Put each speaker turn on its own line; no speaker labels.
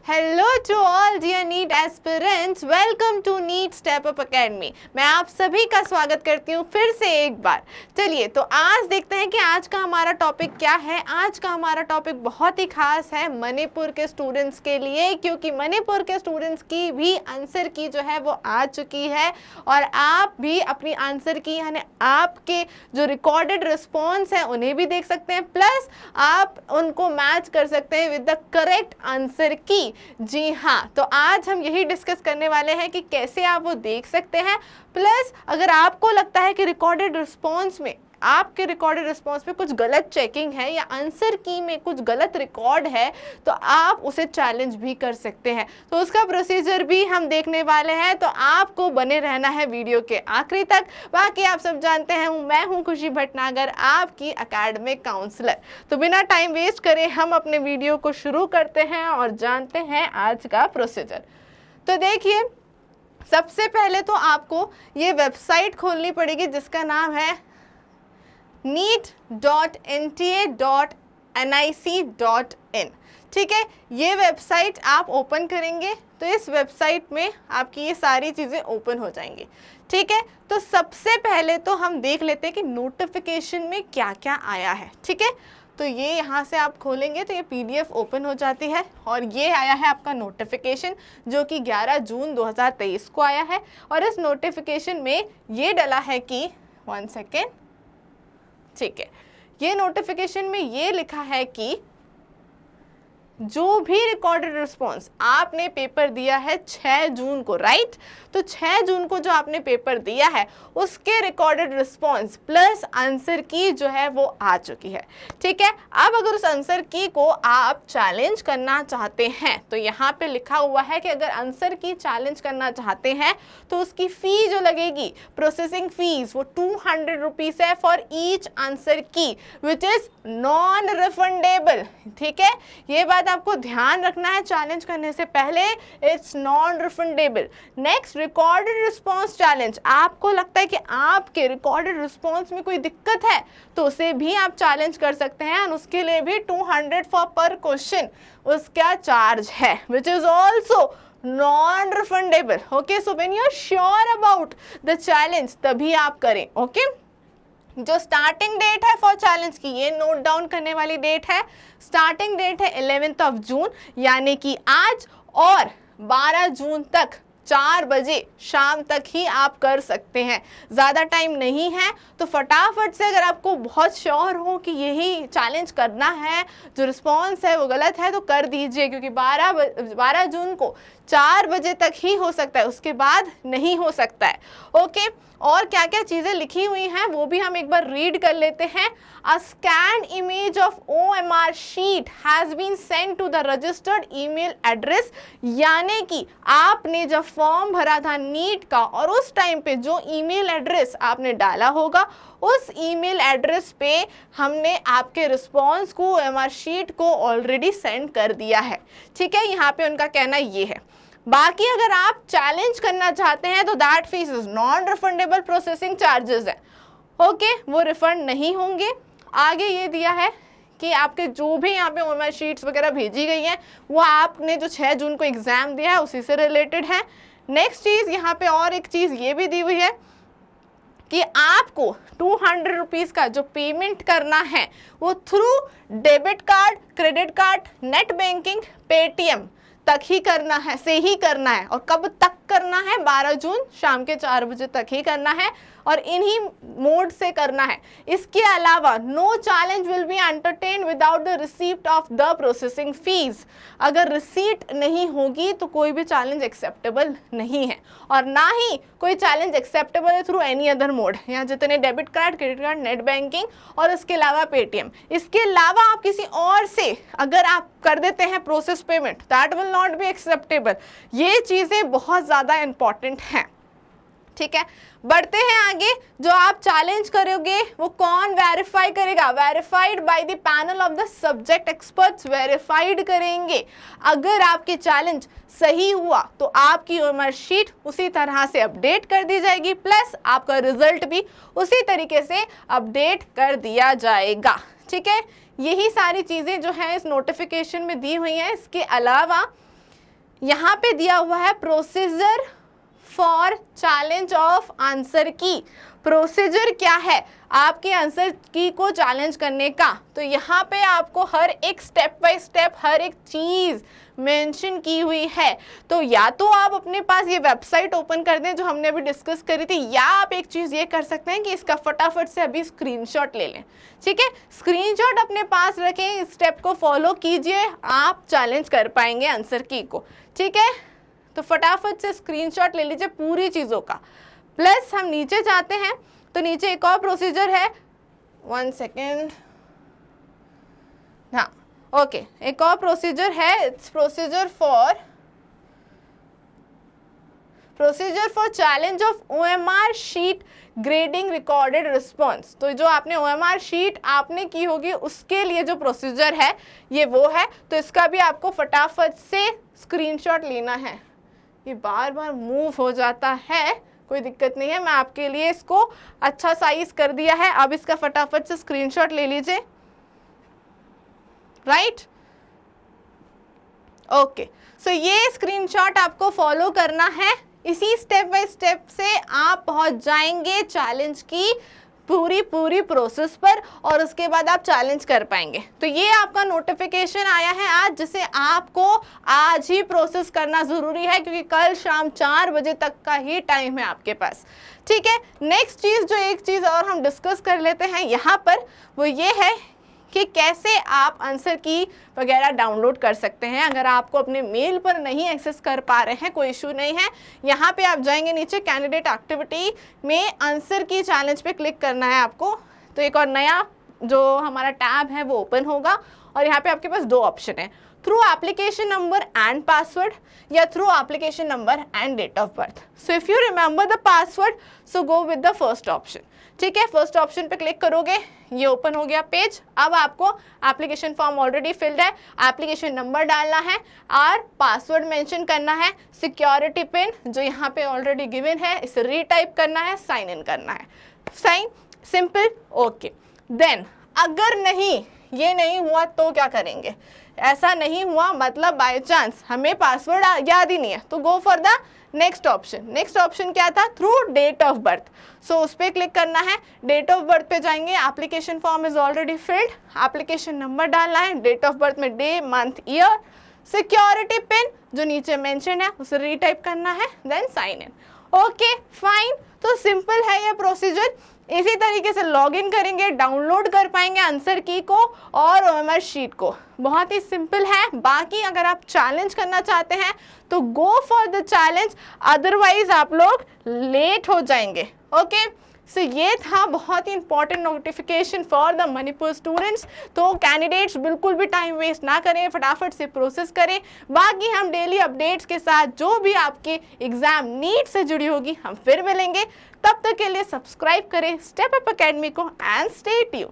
Hello to all dear NEET aspirants, welcome to NEET step up academy. मैं आप सभी का स्वागत करती हूँ फिर से एक बार। चलिए तो आज देखते हैं कि आज का हमारा टॉपिक क्या है। आज का हमारा टॉपिक बहुत ही खास है मणिपुर के स्टूडेंट्स के लिए, क्योंकि मणिपुर के स्टूडेंट्स की भी आंसर की जो है वो आ चुकी है और आप भी अपनी आंसर की यानी आपके जो रिकॉर्डेड रिस्पॉन्स है उन्हें भी देख सकते हैं, प्लस आप उनको मैच कर सकते हैं विद द करेक्ट आंसर की। जी हाँ, तो आज हम यही डिस्कस करने वाले हैं कि कैसे आप वो देख सकते हैं। प्लस अगर आपको लगता है कि रिकॉर्डेड रिस्पॉन्स में आपके रिकॉर्डेड रिस्पॉन्स में कुछ गलत चेकिंग है या आंसर की में कुछ गलत रिकॉर्ड है तो आप उसे चैलेंज भी कर सकते हैं। तो उसका प्रोसीजर भी हम देखने वाले हैं, तो आपको बने रहना है वीडियो के आखिरी तक। बाकी आप सब जानते हैं मैं हूं खुशी भटनागर, आपकी एकेडमिक काउंसलर। तो बिना टाइम वेस्ट करे हम अपने वीडियो को शुरू करते हैं और जानते हैं आज का प्रोसीजर। तो देखिए, सबसे पहले तो आपको ये वेबसाइट खोलनी पड़ेगी जिसका नाम है neet.nta.nic.in। ठीक है, ये वेबसाइट आप ओपन करेंगे तो इस वेबसाइट में आपकी ये सारी चीज़ें ओपन हो जाएंगी। ठीक है, तो सबसे पहले तो हम देख लेते हैं कि नोटिफिकेशन में क्या क्या आया है। ठीक है, तो ये यहाँ से आप खोलेंगे तो ये PDF ओपन हो जाती है और ये आया है आपका नोटिफिकेशन जो कि 11 जून 2023 को आया है। और इस नोटिफिकेशन में ये डला है कि 1 सेकेंड, ठीक है, ये नोटिफिकेशन में ये लिखा है कि जो भी रिकॉर्डेड रिस्पॉन्स आपने पेपर दिया है 6 जून को, राइट, तो 6 जून को जो आपने पेपर दिया है उसके रिकॉर्डेड रिस्पॉन्स प्लस आंसर की जो है वो आ चुकी है। ठीक है, अब अगर उस आंसर की को आप चैलेंज करना चाहते हैं तो यहाँ पे लिखा हुआ है कि अगर आंसर की चैलेंज करना चाहते हैं तो उसकी फ़ी जो लगेगी, प्रोसेसिंग फीस, वो 200 रुपीज़ है फॉर ईच आंसर की, विच इज़ नॉन रिफंडेबल। ठीक है, ये बात आपको ध्यान रखना है चैलेंज करने से पहले, it's non refundable. Next, recorded response challenge. आपको लगता है कि आपके रिकॉर्डेड रिस्पॉन्स में कोई दिक्कत है तो उसे भी आप चैलेंज कर सकते हैं और उसके लिए भी 200 फॉर पर क्वेश्चन उसका चार्ज है, which is also non refundable. Okay, so when you are sure about the challenge तभी आप करें। ओके, जो स्टार्टिंग डेट है फॉर चैलेंज की, ये नोट डाउन करने वाली डेट है। स्टार्टिंग डेट है 11 जून यानी कि आज, और 12 जून तक 4 बजे शाम तक ही आप कर सकते हैं, ज़्यादा टाइम नहीं है। तो फटाफट से अगर आपको बहुत श्योर हो कि यही चैलेंज करना है, जो रिस्पॉन्स है वो गलत है, तो कर दीजिए, क्योंकि 12 जून को 4 बजे तक ही हो सकता है, उसके बाद नहीं हो सकता है। ओके, और क्या क्या चीज़ें लिखी हुई हैं वो भी हम एक बार रीड कर लेते हैं। A scan image of OMR sheet has been send to the registered email address, यानी कि आपने जब फॉर्म भरा था नीट का और उस टाइम पे जो ईमेल एड्रेस आपने डाला होगा उस ईमेल एड्रेस पे हमने आपके रिस्पॉन्स को, OMR शीट को ऑलरेडी सेंड कर दिया है। ठीक है, यहाँ पे उनका कहना ये है। बाकी अगर आप चैलेंज करना चाहते हैं तो that fees is non refundable, processing charges है। ओके, वो रिफंड नहीं होंगे। आगे ये दिया है कि आपके जो भी यहाँ पे OMR शीट्स वगैरह भेजी गई हैं वो आपने जो 6 जून को एग्जाम दिया है उसी से रिलेटेड है। नेक्स्ट चीज़ यहाँ पे और एक चीज़ ये भी दी हुई है कि आपको 200 रुपीज़ का जो पेमेंट करना है वो through debit card, credit card, net banking, Paytm तक ही करना है, से ही करना है। और कब तक करना है? 12 जून शाम के 4 बजे तक ही करना है और इन्हीं मोड से करना है। इसके अलावा no challenge will be entertain without the receipt of the processing fees. अगर रिसीट नहीं होगी तो कोई भी चैलेंज एक्सेप्टेबल नहीं है, और ना ही कोई चैलेंज एक्सेप्टेबल है थ्रू एनी अदर मोड। यहाँ जितने debit card, credit card, net banking और इसके अलावा पेटीएम, इसके अलावा आप किसी और से अगर आप कर देते हैं process payment, that will not be acceptable. ये चीज़ें बहुत ज़्यादा इंपॉर्टेंट हैं। ठीक है, बढ़ते हैं आगे। जो आप चैलेंज करोगे वो कौन वेरीफाई करेगा? Verified by the panel of the subject experts verified करेंगे। अगर आपके चैलेंज सही हुआ तो आपकी OMR शीट उसी तरह से अपडेट कर दी जाएगी, प्लस आपका रिजल्ट भी उसी तरीके से अपडेट कर दिया जाएगा। ठीक है, यही सारी चीज़ें जो है इस नोटिफिकेशन में दी हुई हैं। इसके अलावा यहाँ पे दिया हुआ है procedure for challenge of answer की। प्रोसीजर क्या है आपके आंसर की को चैलेंज करने का, तो यहाँ पे आपको हर एक स्टेप बाय स्टेप हर एक चीज़ मेंशन की हुई है। तो या तो आप अपने पास ये वेबसाइट ओपन कर दें जो हमने अभी डिस्कस करी थी, या आप एक चीज़ ये कर सकते हैं कि इसका फटाफट से अभी स्क्रीनशॉट ले लें। ठीक है, स्क्रीनशॉट अपने पास रखें, इस स्टेप को फॉलो कीजिए, आप चैलेंज कर पाएंगे आंसर की को। ठीक है, तो फटाफट से स्क्रीनशॉट ले लीजिए पूरी चीज़ों का। प्लस हम नीचे जाते हैं तो नीचे एक और प्रोसीजर है, 1 सेकेंड, हाँ ओके, एक और प्रोसीजर है, it's procedure for challenge of OMR sheet grading recorded response. तो जो आपने OMR शीट आपने की होगी उसके लिए जो प्रोसीजर है ये वो है, तो इसका भी आपको फटाफट से स्क्रीनशॉट लेना है। ये बार बार मूव हो जाता है, कोई दिक्कत नहीं है, मैं आपके लिए इसको अच्छा साइज कर दिया है। अब इसका फटाफट से स्क्रीनशॉट ले लीजिए, राइट, ओके। सो ये स्क्रीनशॉट आपको फॉलो करना है, इसी स्टेप बाय स्टेप से आप पहुंच जाएंगे चैलेंज की पूरी प्रोसेस पर, और उसके बाद आप चैलेंज कर पाएंगे। तो ये आपका नोटिफिकेशन आया है आज, जिसे आपको आज ही प्रोसेस करना ज़रूरी है, क्योंकि कल शाम 4 बजे तक का ही टाइम है आपके पास। ठीक है, नेक्स्ट चीज़ जो एक चीज़ और हम डिस्कस कर लेते हैं यहाँ पर, वो ये है कि कैसे आप आंसर की वगैरह डाउनलोड कर सकते हैं। अगर आपको अपने मेल पर नहीं एक्सेस कर पा रहे हैं, कोई इशू नहीं है, यहाँ पे आप जाएंगे नीचे कैंडिडेट एक्टिविटी में आंसर की चैलेंज पे क्लिक करना है आपको। तो एक और नया जो हमारा टैब है वो ओपन होगा, और यहाँ पे आपके पास 2 ऑप्शन है, through application number and password या through application number and date of birth. So if you remember the password, so go with the first option. ठीक है, फर्स्ट ऑप्शन पे क्लिक करोगे, ये ओपन हो गया पेज। अब आपको एप्लीकेशन फॉर्म ऑलरेडी फिल्ड है, एप्लीकेशन नंबर डालना है और पासवर्ड मेंशन करना है, सिक्योरिटी पिन जो यहाँ पे ऑलरेडी गिवन है इसे रीटाइप करना है, साइन इन करना है, साइन, सिंपल, ओके। देन अगर नहीं ये नहीं हुआ तो क्या करेंगे, ऐसा नहीं हुआ मतलब बाय चांस हमें पासवर्ड याद ही नहीं है, तो go for the next option. Next option क्या था, थ्रू डेट ऑफ बर्थ। सो उस पर क्लिक करना है, डेट ऑफ बर्थ पे जाएंगे, application form is already filled, application number डालना है, डेट ऑफ बर्थ में day month year, security pin जो नीचे मेंशन है उसे रीटाइप करना है, then sign in. Okay fine, तो सिंपल है ये प्रोसीजर। इसी तरीके से लॉगिन करेंगे, डाउनलोड कर पाएंगे आंसर की को और OMR शीट को, बहुत ही सिंपल है। बाकी अगर आप चैलेंज करना चाहते हैं तो go for the challenge, otherwise आप लोग लेट हो जाएंगे। ओके, सो ये था बहुत ही important notification for the Manipur students. तो कैंडिडेट्स बिल्कुल भी टाइम वेस्ट ना करें, फटाफट से प्रोसेस करें। बाकी हम डेली अपडेट्स के साथ जो भी आपके एग्जाम नीट से जुड़ी होगी हम फिर मिलेंगे। तब तक के लिए सब्सक्राइब करें स्टेप अप अकेडमी को एंड स्टे ट्यून्ड।